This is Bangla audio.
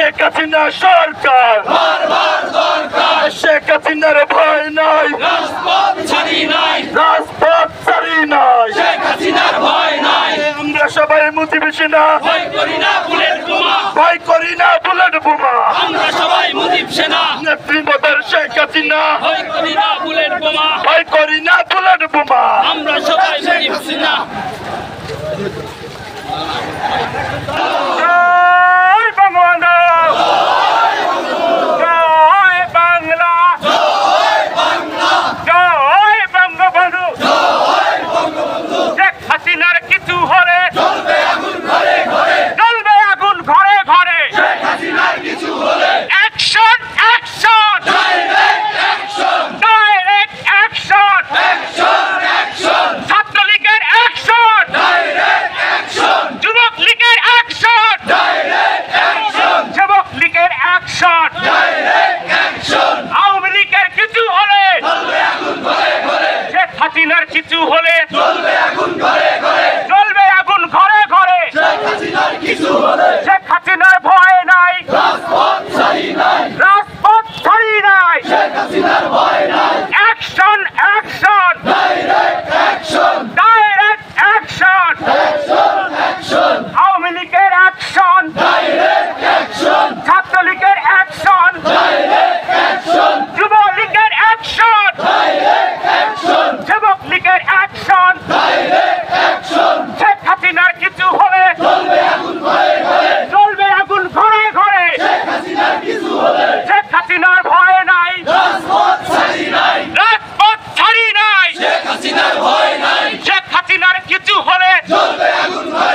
শেখ হাসিনা সরকার শেখ হাসিনার ভয় নাই, রাজপথ ছাড়ি নাই, রাজপথ ছাড়ি নাই, শেখ হাসিনার ভয় নাই। আমরা সবাই মুজিব সেনা, ভয় করি না বুলেট বোমা, ভয় করি না বুলেট বোমা। আমরা সবাই মুজিব সেনা, নেত্রীমতার শেখ হাসিনা, ভয় করি না বুলেট বোমা, ভয় করি না বুলেট বোমা। আমরা সবাই মুজিব সেনা। জয় বঙ্গবন্ধু, জয় বাংলা, জয় বঙ্গবন্ধু। শেখ হাসিনার কিছু হলে জ্বলবে আগুন ঘরে ঘরে, অ্যাকশন অ্যাকশন, ডাইরেক্ট অ্যাকশন, ছাত্রলীগের অ্যাকশন, যুবক লীগের অ্যাকশন, যুবক লীগের অ্যাকশন, আওয়ামী লীগের কিছু হলে শেখ হাসিনার কিছু হলে জ্বলবে আগুন ঘরে ঘরে। শেখ হাসিনার ভয় নাই, রাজপথ ছাড়ি নাই, action action, direct action, Awami লীগের অ্যাকশন, ছাত্রলীগের অ্যাকশন, যুব লীগের অ্যাকশন, যুবক লীগের অ্যাকশন। শেখ হাসিনার কিছু হলে জ্বলবে আগুন ঘরে ঘরে। শেখ হাসিনার ভয় নাই, রাজপথ ছাড়ি নাই, শেখ হাসিনার কিছু হলে জ্বলবে আগুন ঘরে